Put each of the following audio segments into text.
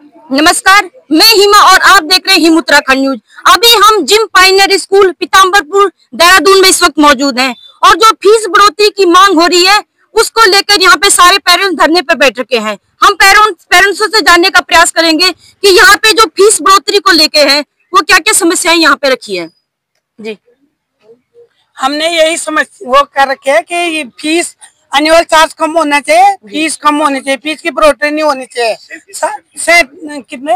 नमस्कार, मैं हिमा और आप देख रहे हैं हिम उत्तराखंड न्यूज। अभी हम gym pioneer school Pitambarpur Dehradun में इस वक्त मौजूद हैं और जो फीस बढ़ोतरी की मांग हो रही है उसको लेकर यहाँ पे सारे पेरेंट्स धरने पर बैठ चुके हैं। हम पेरेंट्सों से जानने का प्रयास करेंगे कि यहाँ पे जो फीस बढ़ोतरी को लेके है वो क्या क्या समस्याएं यहाँ पे रखी है। जी, हमने यही समझ वो कर रखे है कि ये फीस एनुअल चार्ज कम होना चाहिए, फीस कम होनी चाहिए, फीस की बढ़ोतरी नहीं होनी चाहिए। कितने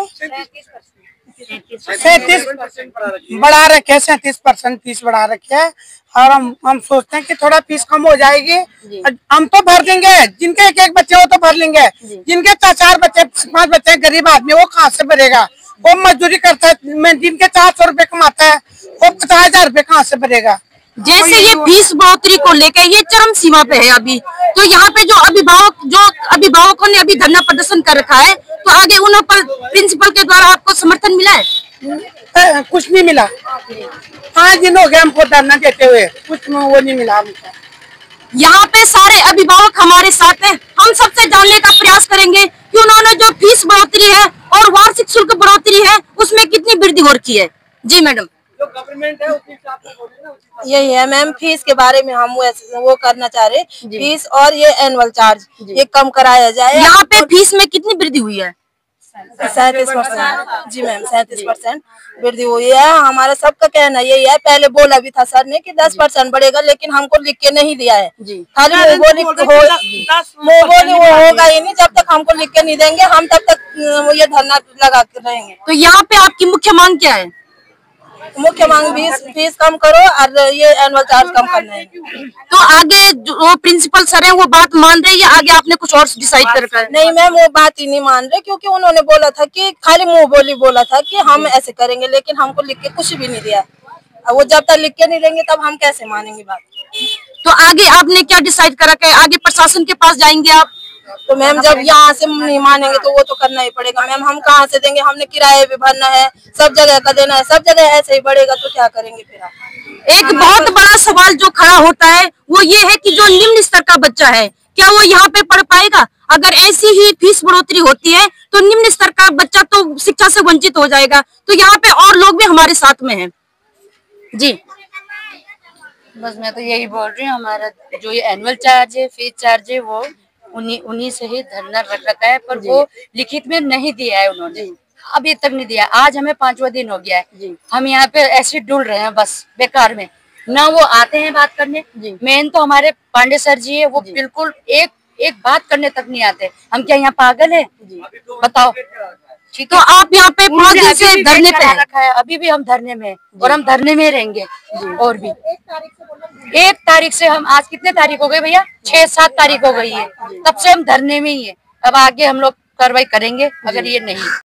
37 बढ़ा रखे है, 37% फीस बढ़ा रखे है और हम सोचते हैं कि थोड़ा फीस कम हो जाएगी। हम तो भर देंगे, जिनके एक बच्चे हो तो भर लेंगे, जिनके 4 बच्चे 5 बच्चे गरीब आदमी वो कहाँ से भरेगा? वो मजदूरी करता है, जिनके 400 रुपए कमाता है वो 50,000 रुपए कहाँ से भरेगा? जैसे ये फीस बढ़ोतरी को लेकर ये चरम सीमा पे है अभी, तो यहाँ पे जो अभिभावकों ने अभी धरना प्रदर्शन कर रखा है, तो आगे उन पर प्रिंसिपल के द्वारा आपको समर्थन मिला है? कुछ नहीं मिला। 5 दिन हो गए हमको धरना देते हुए, कुछ वो नहीं मिला हमको। यहाँ पे सारे अभिभावक हमारे साथ हैं, हम सबसे जानने का प्रयास करेंगे कि उन्होंने जो फीस बढ़ोतरी है और वार्षिक शुल्क बढ़ोतरी है उसमें कितनी वृद्धि हो रखी है। जी मैडम, जो गवर्नमेंट है उसके हिसाब से यही है मैम, फीस के बारे में हम वो करना चाह रहे, फीस और ये एनुअल चार्ज ये कम कराया जाए। यहाँ पे फीस में कितनी वृद्धि हुई है? 37%। जी मैम, 37% वृद्धि हुई है। हमारा सबका कहना यही है, पहले बोला भी था सर ने कि 10% बढ़ेगा, लेकिन हमको लिख के नहीं दिया है। खाली मुँह बोली वो होगा ही नहीं, जब तक हमको लिख के नहीं देंगे हम तब तक ये धरना लगा के रहेंगे। तो यहाँ पे आपकी मुख्य मांग क्या है? मुख्य मांग फीस कम करो और ये एनुअल चार्ज कम करना है। तो आगे जो प्रिंसिपल सर है वो बात मान रहे हैं या आगे आपने कुछ और डिसाइड कर रखा है? नहीं मैम, वो बात ही नहीं मान रहे, क्योंकि उन्होंने बोला था कि खाली मुंह बोली बोला था कि हम ऐसे करेंगे, लेकिन हमको लिख के कुछ भी नहीं दिया। वो जब तक लिख के नहीं देंगे तब हम कैसे मानेंगे बात। तो आगे आपने क्या डिसाइड कर रखा है? आगे प्रशासन के पास जाएंगे आप? तो मैम जब यहाँ से नहीं मानेंगे तो वो तो करना ही पड़ेगा मैम, हम कहाँ से देंगे? हमने किराया भी भरना है, सब जगह का देना है, सब जगह ऐसे ही बढ़ेगा तो क्या करेंगे फिर आप? एक बहुत बड़ा सवाल जो खड़ा होता है वो ये है कि जो निम्न स्तर का बच्चा है क्या वो यहाँ पे पढ़ पाएगा? अगर ऐसी ही फीस बढ़ोतरी होती है तो निम्न स्तर का बच्चा तो शिक्षा से वंचित हो जाएगा। तो यहाँ पे और लोग भी हमारे साथ में हैं। जी, बस मैं तो यही बोल रही हूँ, हमारा जो ये एनुअल चार्ज है, फीस चार्ज है, वो उन्हीं से ही धरना रख रखा है, पर वो लिखित में नहीं दिया है उन्होंने, अभी तक नहीं दिया। आज हमें 5वां दिन हो गया है, हम यहाँ पे ऐसे डुल रहे हैं बस बेकार में, ना वो आते हैं बात करने। मेन तो हमारे पांडे सर जी है, वो बिल्कुल एक बात करने तक नहीं आते। हम क्या यहाँ पागल है? बताओ। ठीक, तो आप यहाँ पे से धरने पे रखा है, अभी भी हम धरने में और हम धरने में रहेंगे। और भी 1 तारीख से हम, आज कितने तारीख हो गए भैया? 6-7 तारीख हो गई है, तब से हम धरने में ही है। अब आगे हम लोग कार्रवाई करेंगे अगर ये नहीं